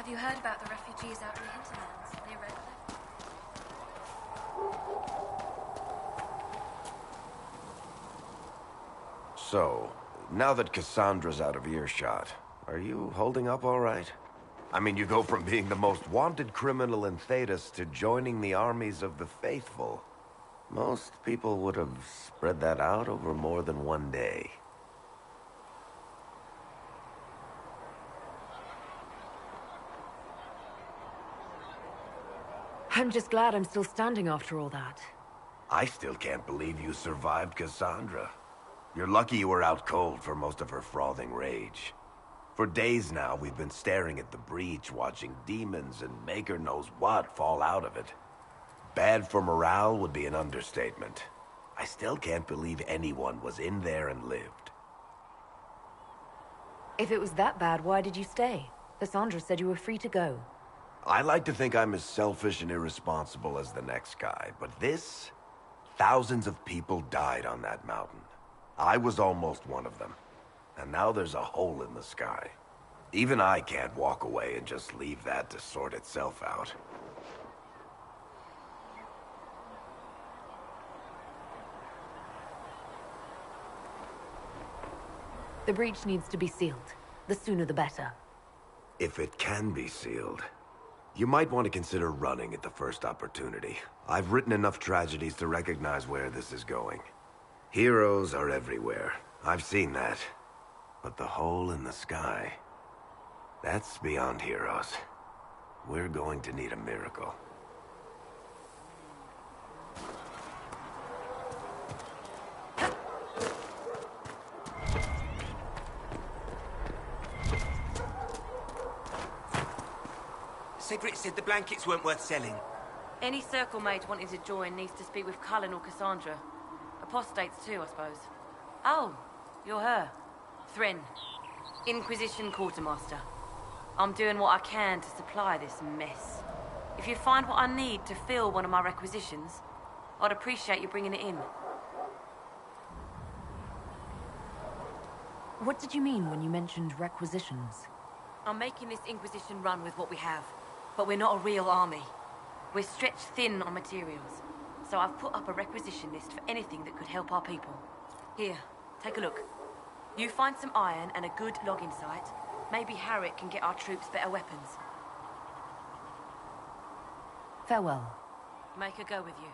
Have you heard about the refugees out in the hinterlands? They read them? So, now that Cassandra's out of earshot, are you holding up all right? I mean, you go from being the most wanted criminal in Thedas to joining the armies of the faithful. Most people would have spread that out over more than one day. I'm just glad I'm still standing after all that. I still can't believe you survived Cassandra. You're lucky you were out cold for most of her frothing rage. For days now, we've been staring at the breach, watching demons and Maker knows what fall out of it. Bad for morale would be an understatement. I still can't believe anyone was in there and lived. If it was that bad, why did you stay? Cassandra said you were free to go. I like to think I'm as selfish and irresponsible as the next guy, but this... Thousands of people died on that mountain. I was almost one of them. And now there's a hole in the sky. Even I can't walk away and just leave that to sort itself out. The breach needs to be sealed. The sooner the better. If it can be sealed, you might want to consider running at the first opportunity. I've written enough tragedies to recognize where this is going. Heroes are everywhere. I've seen that. But the hole in the sky... that's beyond heroes. We're going to need a miracle. Cedric said the blankets weren't worth selling. Any circle mate wanting to join needs to speak with Cullen or Cassandra. Apostates too, I suppose. Oh, you're her. Thrin. Inquisition quartermaster. I'm doing what I can to supply this mess. If you find what I need to fill one of my requisitions, I'd appreciate you bringing it in. What did you mean when you mentioned requisitions? I'm making this Inquisition run with what we have, but we're not a real army. We're stretched thin on materials, so I've put up a requisition list for anything that could help our people. Here, take a look. You find some iron and a good logging site, maybe Harriet can get our troops better weapons. Farewell. Make her go with you.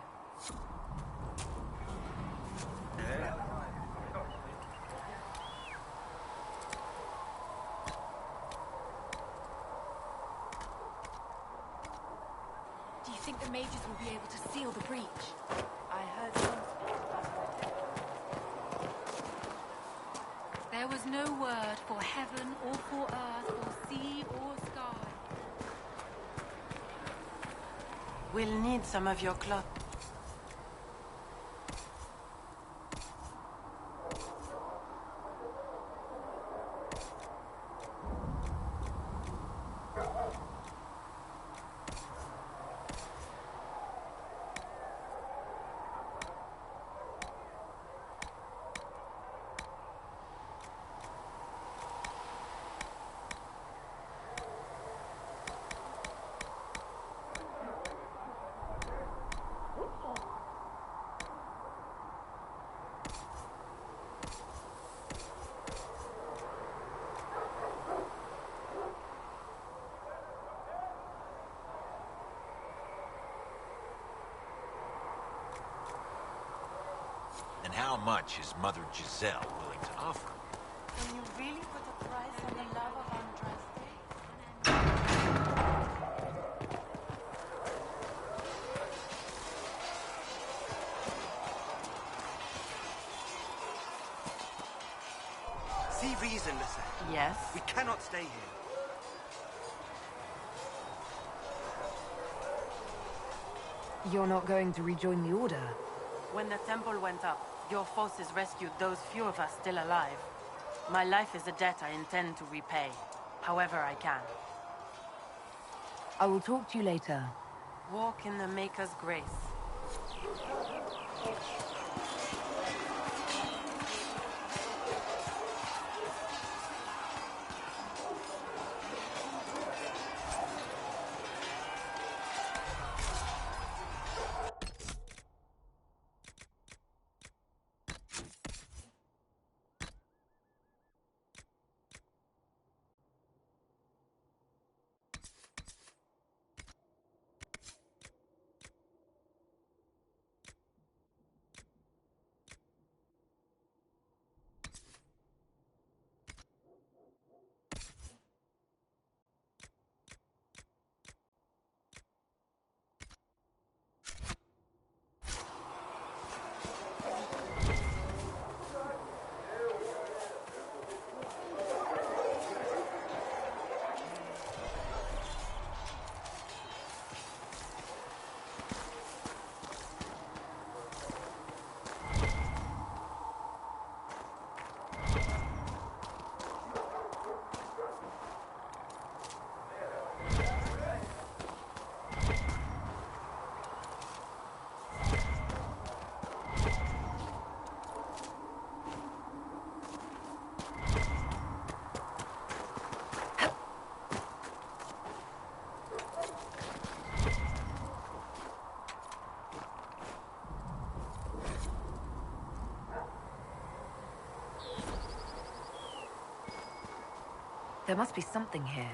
Do you think the mages will be able to seal the breach? I heard some... There was no word for heaven or for earth or sea or sky. We'll need some of your cloth. And how much is Mother Giselle willing to offer? Can you really put a price on the love of Andraste? See reason, Lissa. Yes? We cannot stay here. You're not going to rejoin the Order? When the temple went up, your forces rescued those few of us still alive. My life is a debt I intend to repay, however I can. I will talk to you later. Walk in the Maker's grace. There must be something here.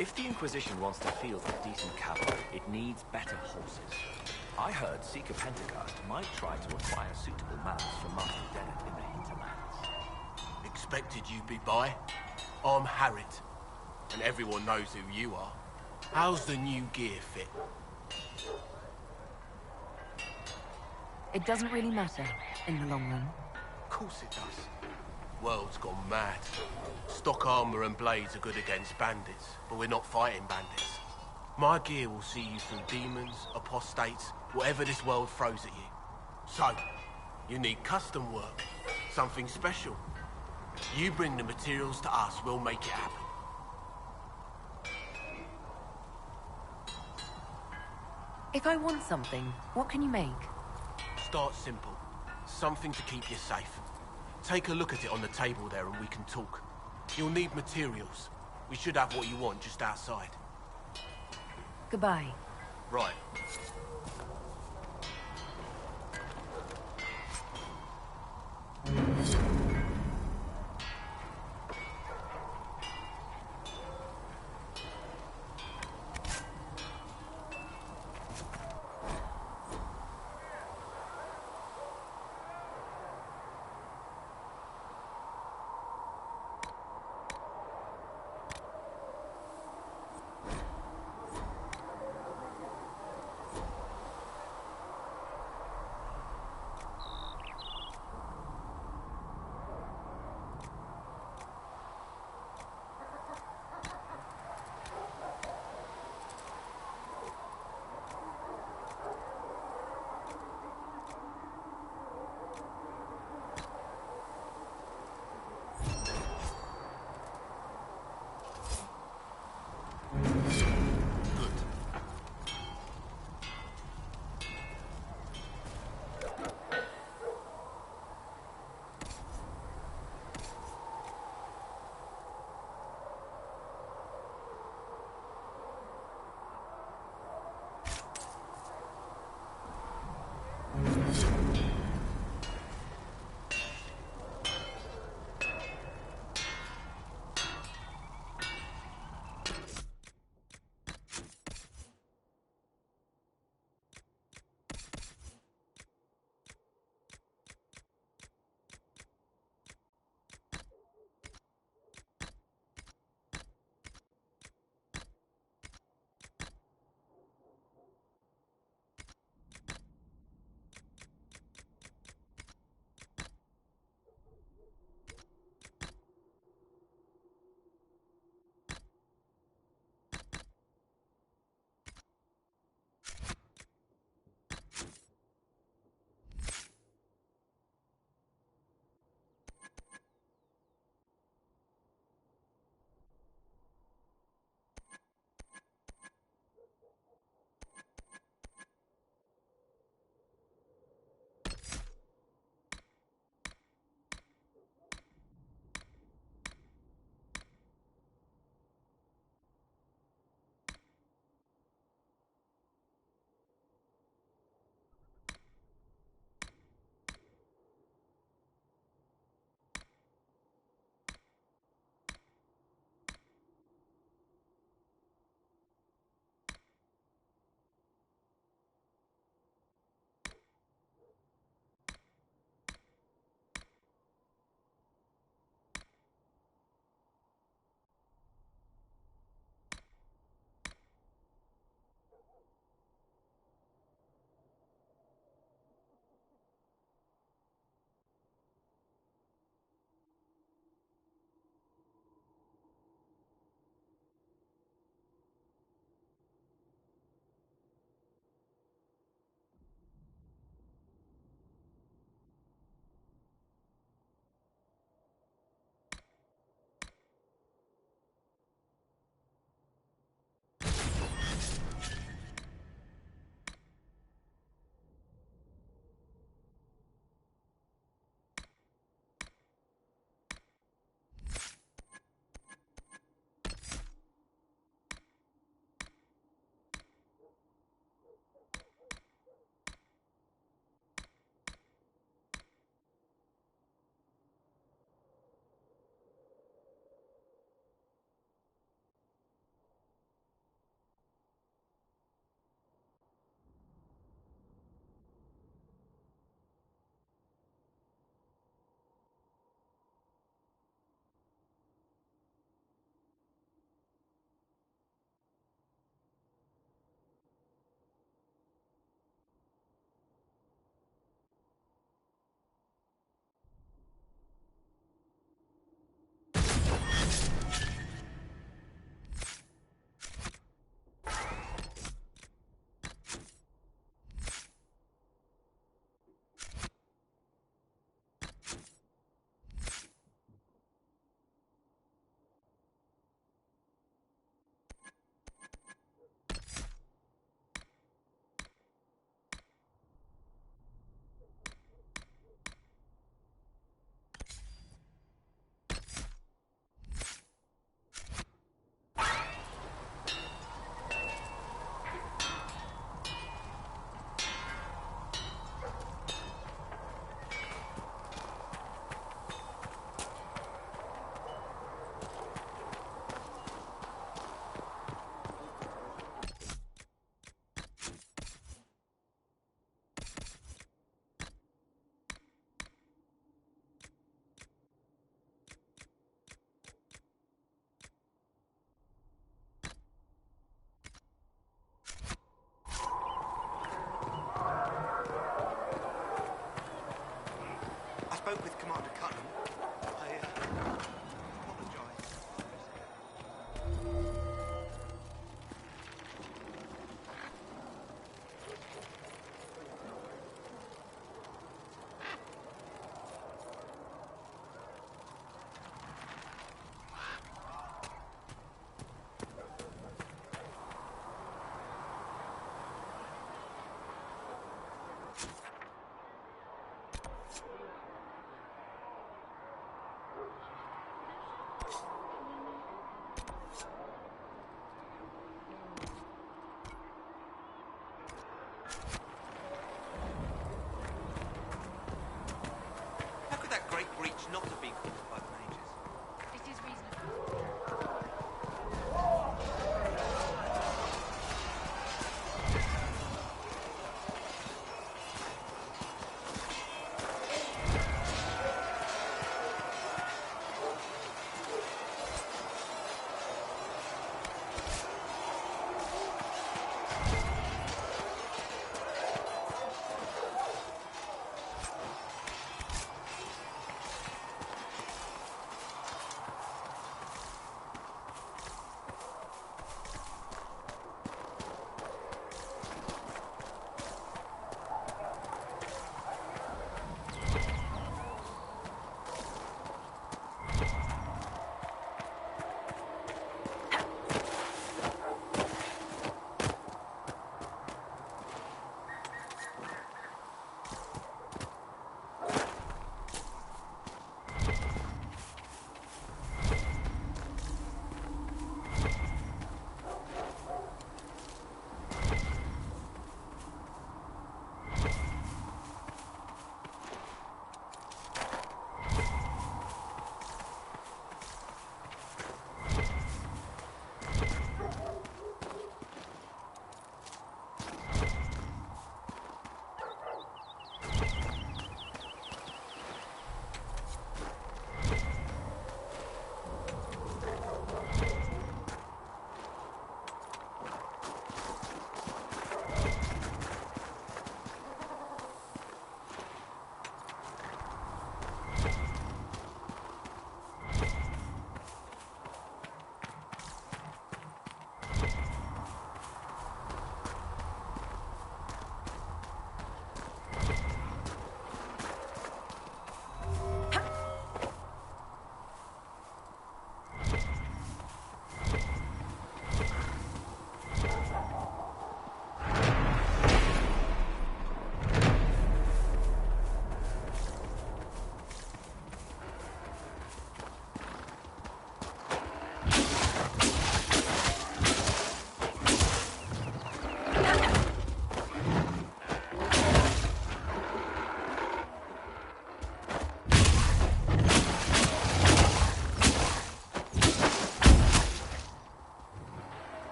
If the Inquisition wants to field a decent cavalry, it needs better horses. I heard Seeker Pentecost might try to acquire suitable mounts for Master Dennett in the hinterlands. Expected you'd be by. I'm Harriet, and everyone knows who you are. How's the new gear fit? It doesn't really matter in the long run. Of course it does. World's gone mad. Stock armor and blades are good against bandits, but we're not fighting bandits. My gear will see you through demons, apostates, whatever this world throws at you. So, you need custom work, something special. You bring the materials to us, we'll make it happen. If I want something, what can you make? Start simple. Something to keep you safe. Take a look at it on the table there and we can talk. You'll need materials. We should have what you want just outside. Goodbye. Right.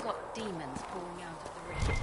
got demons pouring out of the rings.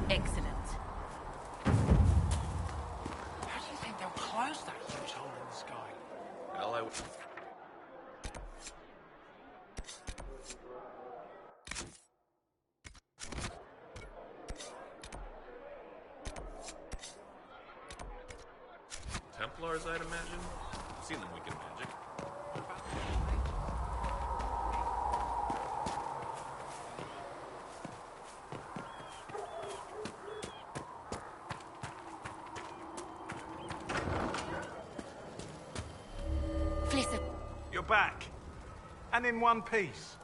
Excellent. How do you think they'll close that huge hole in the sky? Well, I would... Templars, I'd imagine. I've seen them weaken magic. You're back. And in one piece.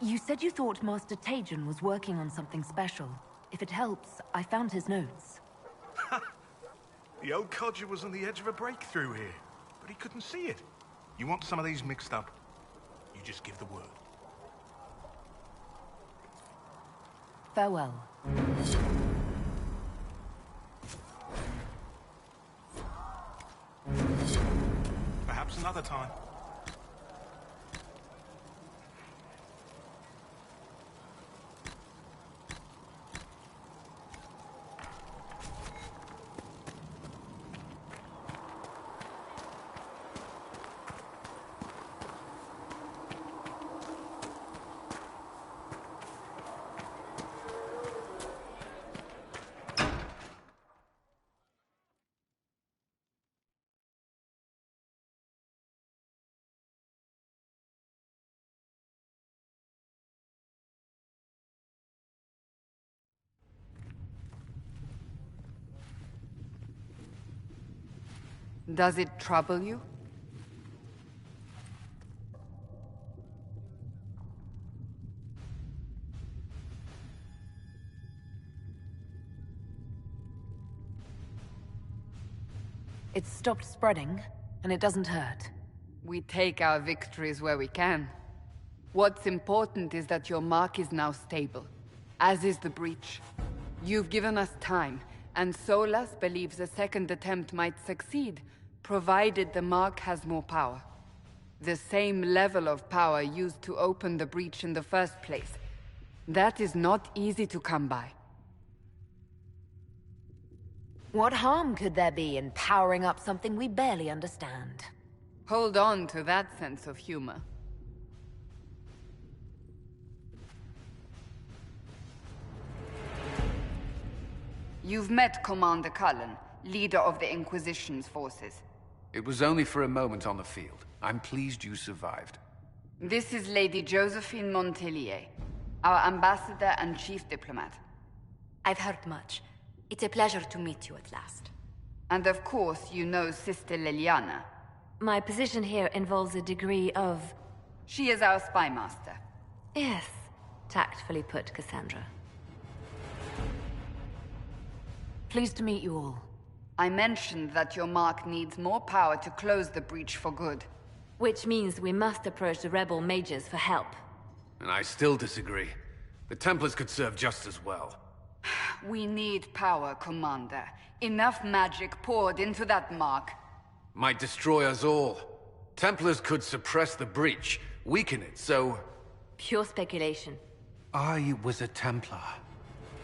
You said you thought Master Tajan was working on something special. If it helps, I found his notes. The old codger was on the edge of a breakthrough here, but he couldn't see it. You want some of these mixed up? You just give the word. Farewell. Perhaps another time. Does it trouble you? It's stopped spreading, and it doesn't hurt. We take our victories where we can. What's important is that your mark is now stable, as is the breach. You've given us time, and Solas believes a second attempt might succeed, provided the mark has more power. The same level of power used to open the breach in the first place. That is not easy to come by. What harm could there be in powering up something we barely understand? Hold on to that sense of humor. You've met Commander Cullen, leader of the Inquisition's forces. It was only for a moment on the field. I'm pleased you survived. This is Lady Josephine Montelier, our ambassador and chief diplomat. I've heard much. It's a pleasure to meet you at last. And of course, you know Sister Liliana. My position here involves a degree of... She is our spy master. Yes, tactfully put, Cassandra. Pleased to meet you all. I mentioned that your mark needs more power to close the breach for good. Which means we must approach the rebel mages for help. And I still disagree. The Templars could serve just as well. We need power, Commander. Enough magic poured into that mark. Might destroy us all. Templars could suppress the breach, weaken it, so... Pure speculation. I was a Templar.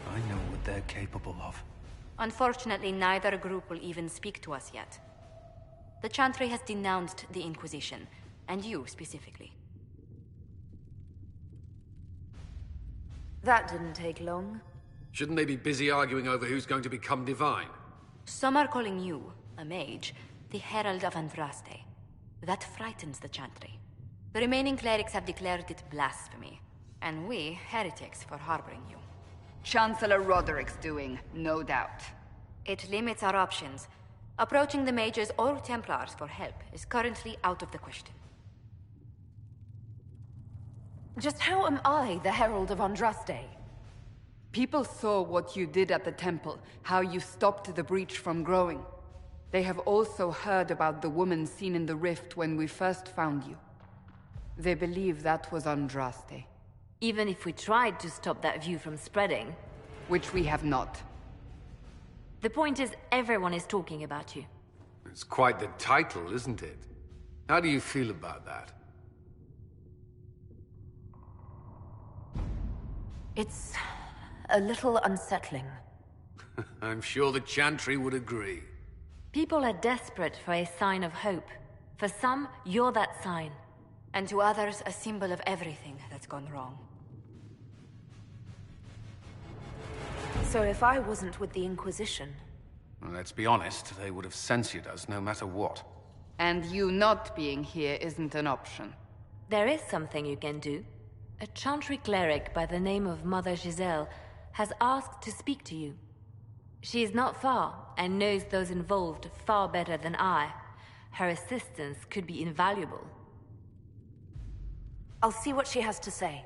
I know what they're capable of. Unfortunately, neither group will even speak to us yet. The Chantry has denounced the Inquisition, and you specifically. That didn't take long. Shouldn't they be busy arguing over who's going to become divine? Some are calling you, a mage, the Herald of Andraste. That frightens the Chantry. The remaining clerics have declared it blasphemy, and we, heretics, for harboring you. Chancellor Roderick's doing, no doubt. It limits our options. Approaching the mages or Templars for help is currently out of the question. Just how am I the Herald of Andraste? People saw what you did at the temple, how you stopped the breach from growing. They have also heard about the woman seen in the rift when we first found you. They believe that was Andraste. Even if we tried to stop that view from spreading... Which we have not. The point is, everyone is talking about you. It's quite the title, isn't it? How do you feel about that? It's a little unsettling. I'm sure the Chantry would agree. People are desperate for a sign of hope. For some, you're that sign. And to others, a symbol of everything that's gone wrong. So if I wasn't with the Inquisition... Well, let's be honest, they would have censored us no matter what. And you not being here isn't an option. There is something you can do. A Chantry cleric by the name of Mother Giselle has asked to speak to you. She is not far, and knows those involved far better than I. Her assistance could be invaluable. I'll see what she has to say.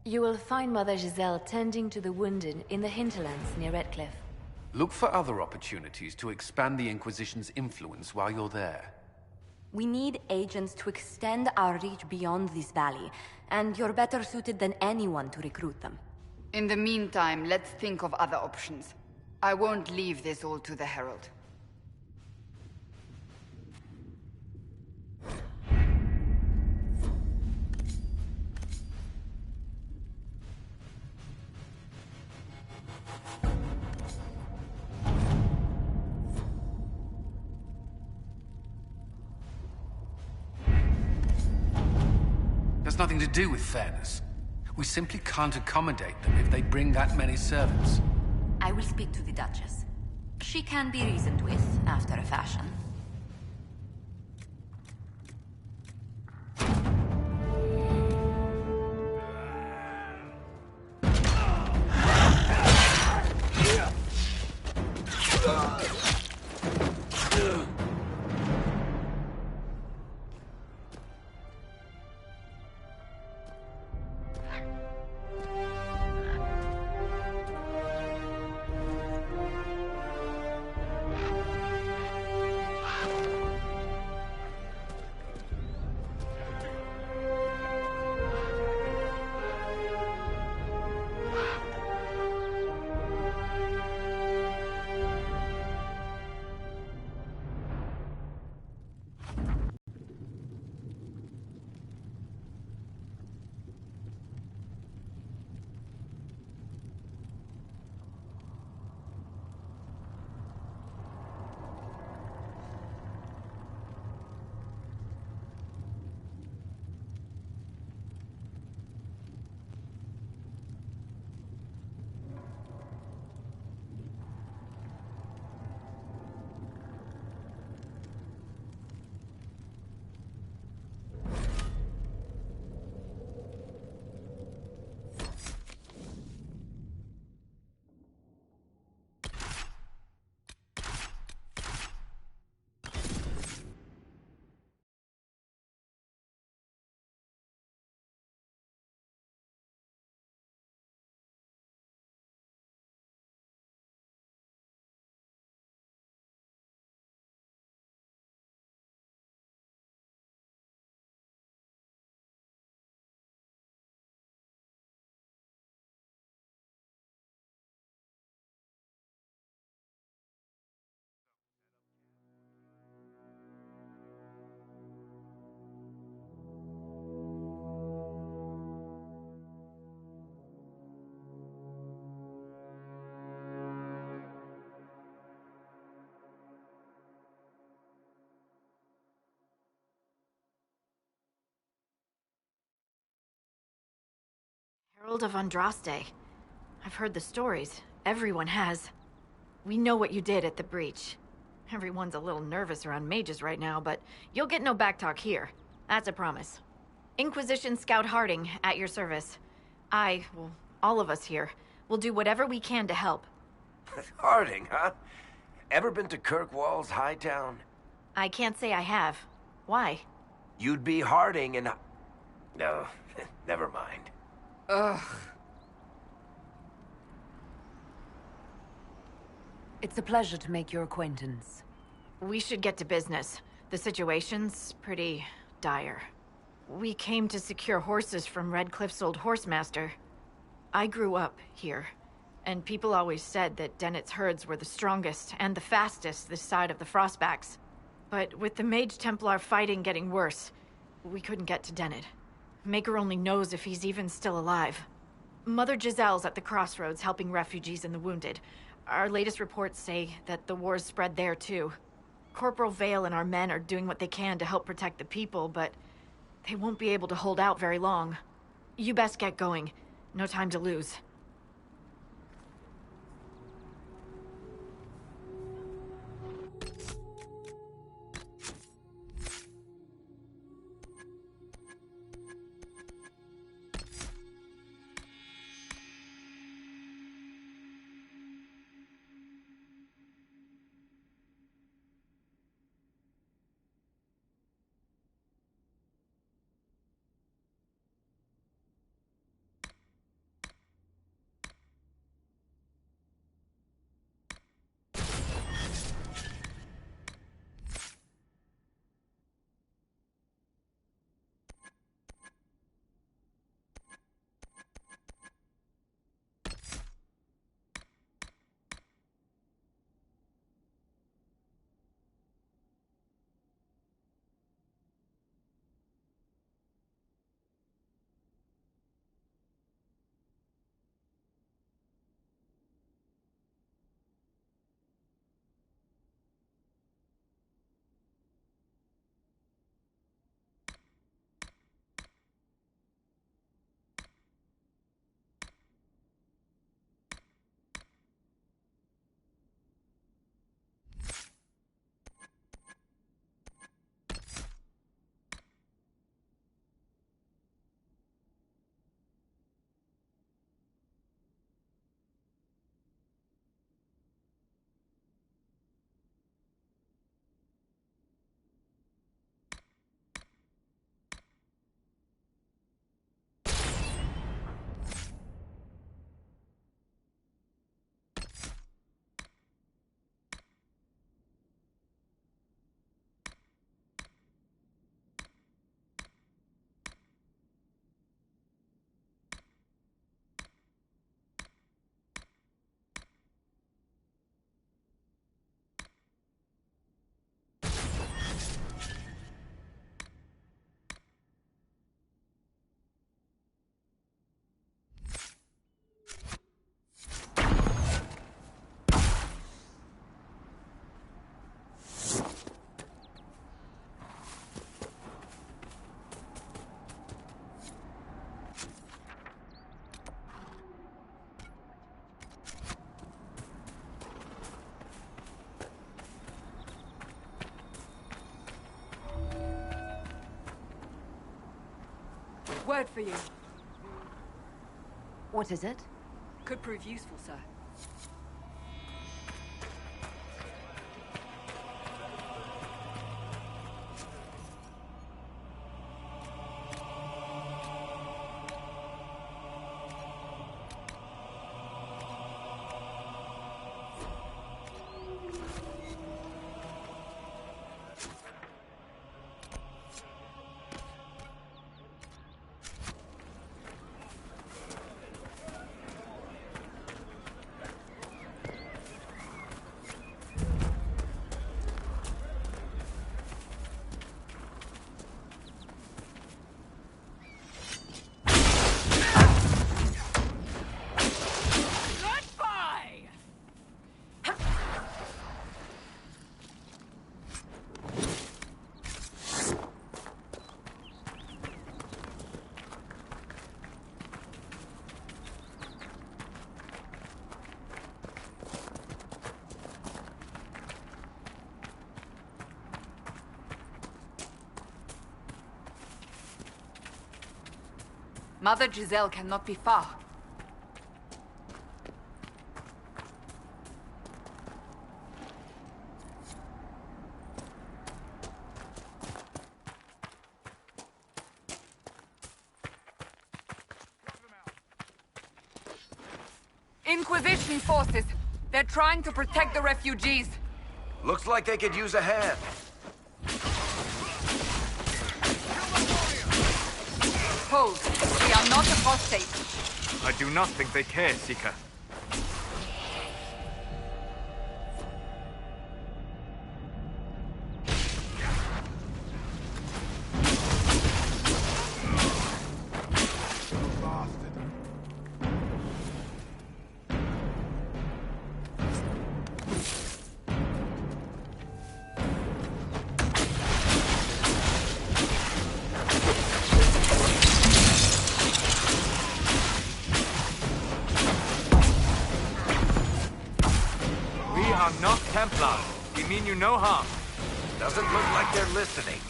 You will find Mother Giselle tending to the wounded in the hinterlands near Redcliffe. Look for other opportunities to expand the Inquisition's influence while you're there. We need agents to extend our reach beyond this valley, and you're better suited than anyone to recruit them. In the meantime, let's think of other options. I won't leave this all to the Herald. Has nothing to do with fairness. We simply can't accommodate them if they bring that many servants. I will speak to the Duchess. She can be reasoned with, after a fashion. Herald of Andraste. I've heard the stories. Everyone has. We know what you did at the breach. Everyone's a little nervous around mages right now, but you'll get no backtalk here. That's a promise. Inquisition Scout Harding, at your service. All of us here, will do whatever we can to help. Harding, huh? Ever been to Kirkwall's Hightown? I can't say I have. Why? You'd be Harding and... No, never mind. Ugh. It's a pleasure to make your acquaintance. We should get to business. The situation's pretty dire. We came to secure horses from Redcliffe's old horsemaster. I grew up here, and people always said that Dennett's herds were the strongest and the fastest this side of the Frostbacks. But with the Mage Templar fighting getting worse, we couldn't get to Dennett. Maker only knows if he's even still alive. Mother Giselle's at the crossroads helping refugees and the wounded. Our latest reports say that the war's spread there too. Corporal Vale and our men are doing what they can to help protect the people, but they won't be able to hold out very long. You best get going. No time to lose. Word for you. What is it? Could prove useful, sir. Mother Giselle cannot be far. Inquisition forces. They're trying to protect the refugees. Looks like they could use a hand. Hold. We are not apostate. I do not think they care, Seeker. Not Templars. We mean you no harm. Doesn't look like they're listening.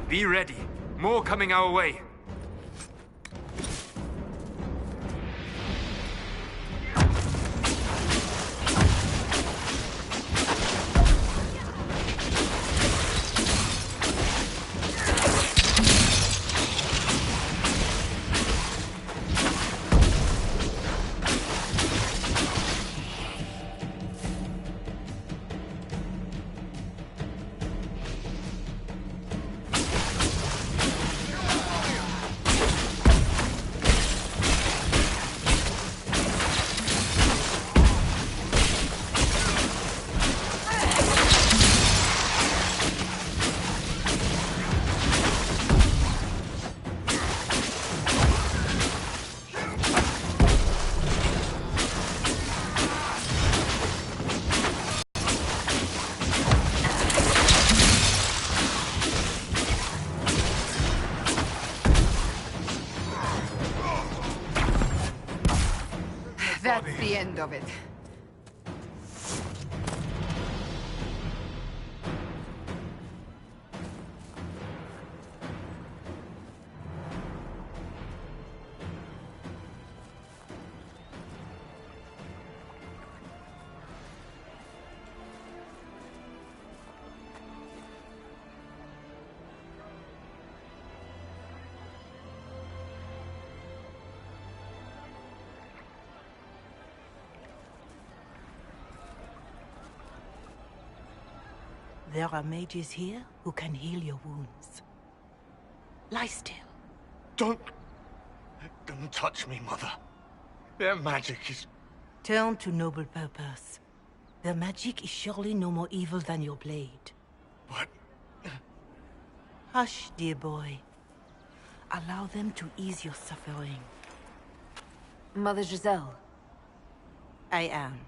Be ready. More coming our way. That's the end of it. There are mages here who can heal your wounds. Lie still. Don't touch me, Mother. Their magic is... Turn to noble purpose. Their magic is surely no more evil than your blade. What? Hush, dear boy. Allow them to ease your suffering. Mother Giselle. I am.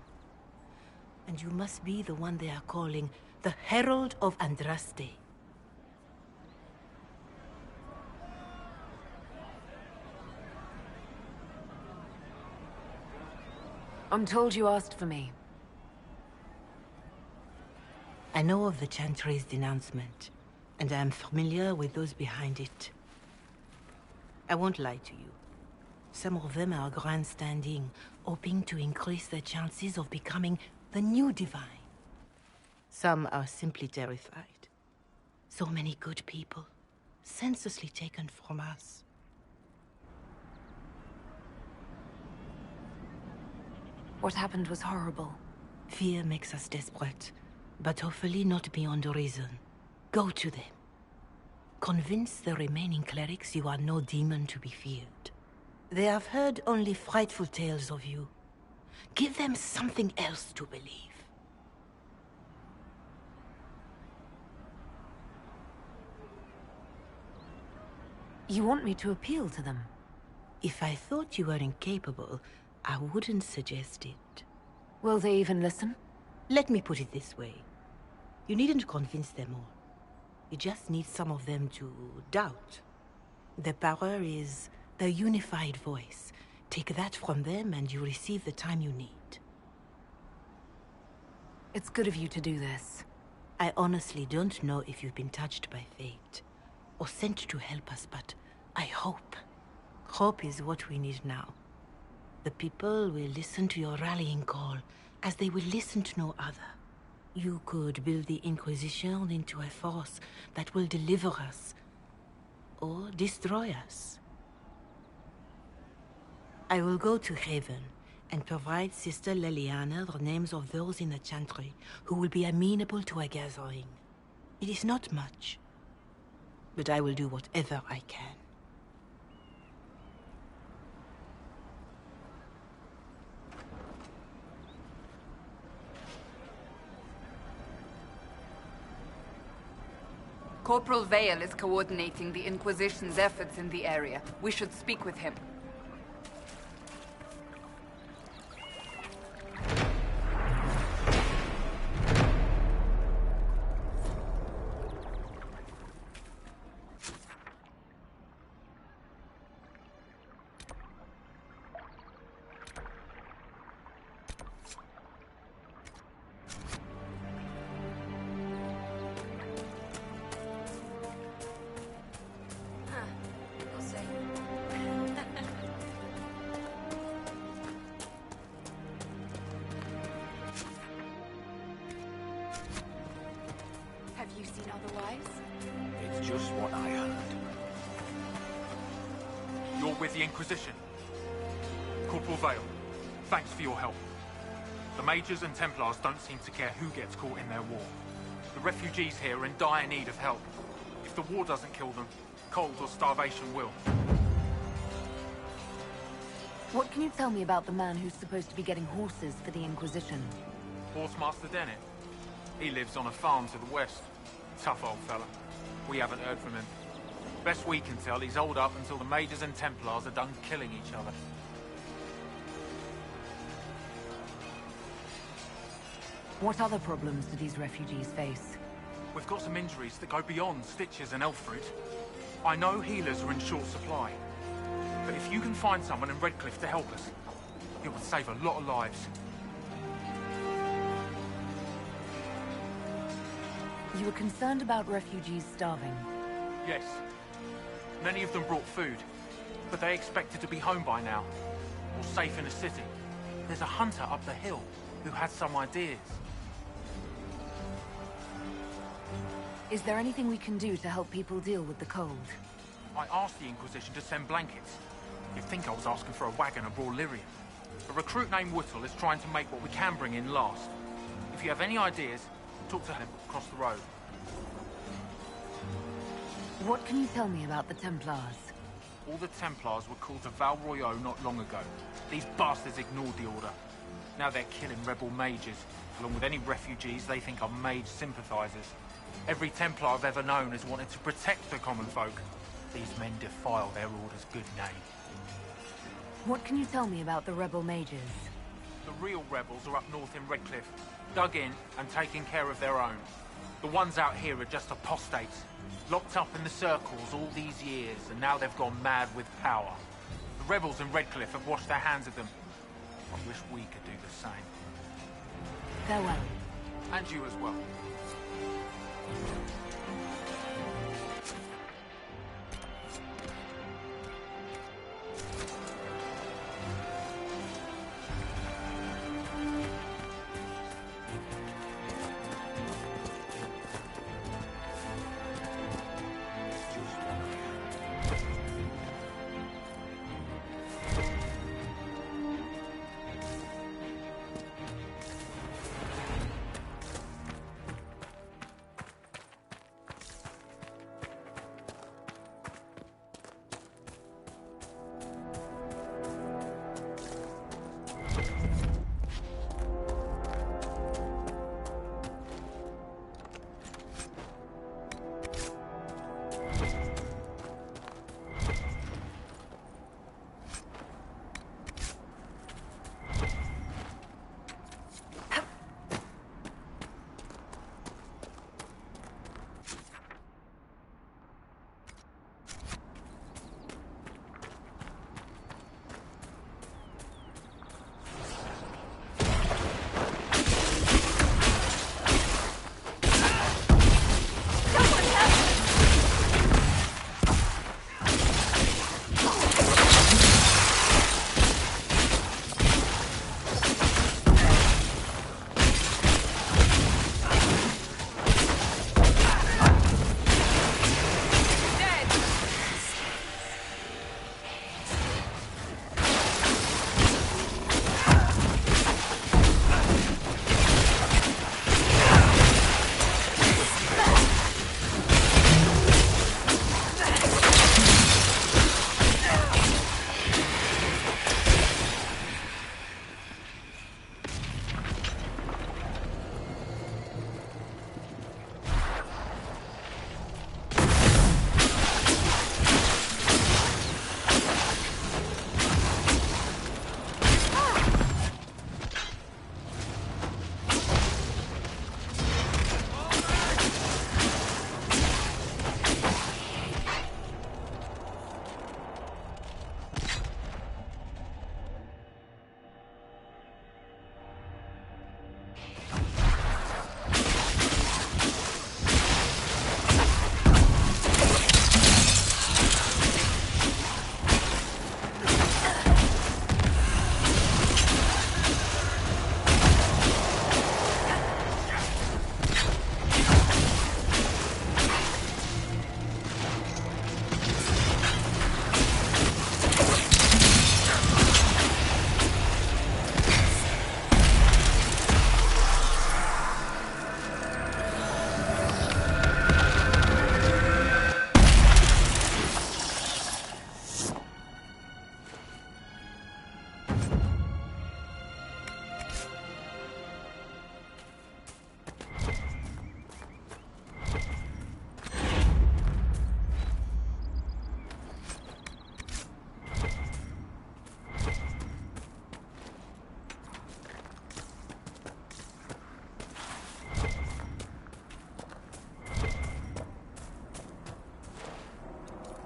And you must be the one they are calling the Herald of Andraste. I'm told you asked for me. I know of the Chantry's denouncement, and I am familiar with those behind it. I won't lie to you. Some of them are grandstanding, hoping to increase their chances of becoming the new divine. Some are simply terrified. So many good people, senselessly taken from us. What happened was horrible. Fear makes us desperate, but hopefully not beyond reason. Go to them. Convince the remaining clerics you are no demon to be feared. They have heard only frightful tales of you. Give them something else to believe. You want me to appeal to them? If I thought you were incapable, I wouldn't suggest it. Will they even listen? Let me put it this way. You needn't convince them all. You just need some of them to doubt. The power is the unified voice. Take that from them and you receive the time you need. It's good of you to do this. I honestly don't know if you've been touched by fate, or sent to help us, but I hope. Hope is what we need now. The people will listen to your rallying call, as they will listen to no other. You could build the Inquisition into a force that will deliver us, or destroy us. I will go to Haven and provide Sister Leliana the names of those in the Chantry who will be amenable to a gathering. It is not much, but I will do whatever I can. Corporal Vale is coordinating the Inquisition's efforts in the area. We should speak with him. Have you seen otherwise? It's just what I heard. You're with the Inquisition. Corporal Vale, thanks for your help. The Mages and Templars don't seem to care who gets caught in their war. The refugees here are in dire need of help. If the war doesn't kill them, cold or starvation will. What can you tell me about the man who's supposed to be getting horses for the Inquisition? Horsemaster Dennett. He lives on a farm to the west. Tough old fella. We haven't heard from him. Best we can tell, he's holed up until the Mages and Templars are done killing each other. What other problems do these refugees face? We've got some injuries that go beyond stitches and elf fruit. I know healers are in short supply. But if you can find someone in Redcliffe to help us, it would save a lot of lives. You were concerned about refugees starving? Yes. Many of them brought food, but they expected to be home by now, or safe in a city. There's a hunter up the hill who has some ideas. Is there anything we can do to help people deal with the cold? I asked the Inquisition to send blankets. You'd think I was asking for a wagon of raw lyrium. A recruit named Whittle is trying to make what we can bring in last. If you have any ideas, talk to him across the road. What can you tell me about the Templars? All the Templars were called to Val Royeaux not long ago. These bastards ignored the order. Now they're killing rebel mages, along with any refugees they think are mage sympathizers. Every Templar I've ever known has wanted to protect the common folk. These men defile their order's good name. What can you tell me about the rebel mages? The real rebels are up north in Redcliffe, dug in and taking care of their own. The ones out here are just apostates, locked up in the circles all these years, and now they've gone mad with power. The rebels in Redcliffe have washed their hands of them. I wish we could do the same. Farewell. And you as well.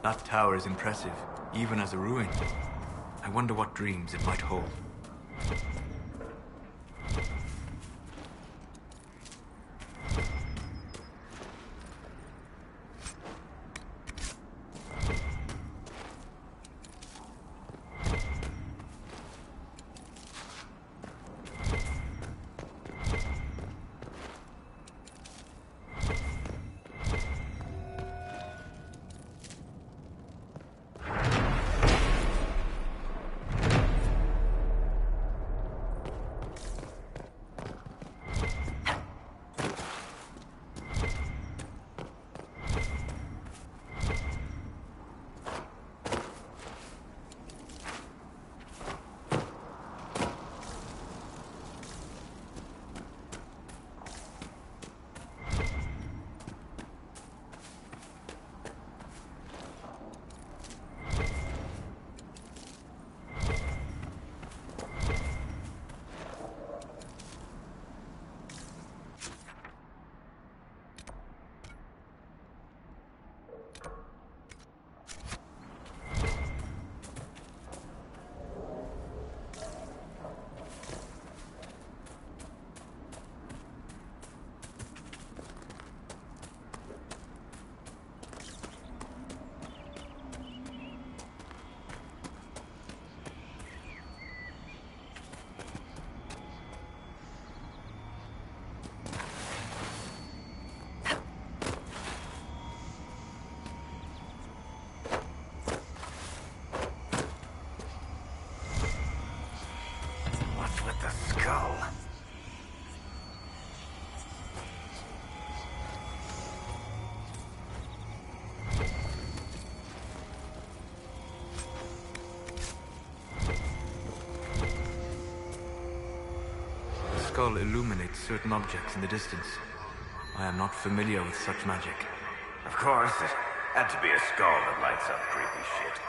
That tower is impressive, even as a ruin. I wonder what dreams it might hold. The skull illuminates certain objects in the distance. I am not familiar with such magic. Of course, it had to be a skull that lights up creepy shit.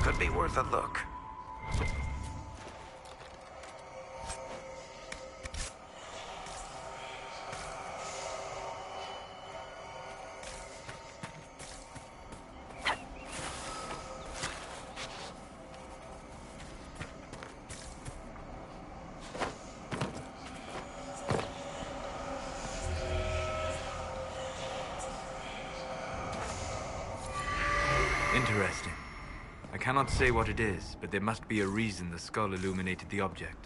Could be worth a look. Interesting. I cannot say what it is, but there must be a reason the skull illuminated the object.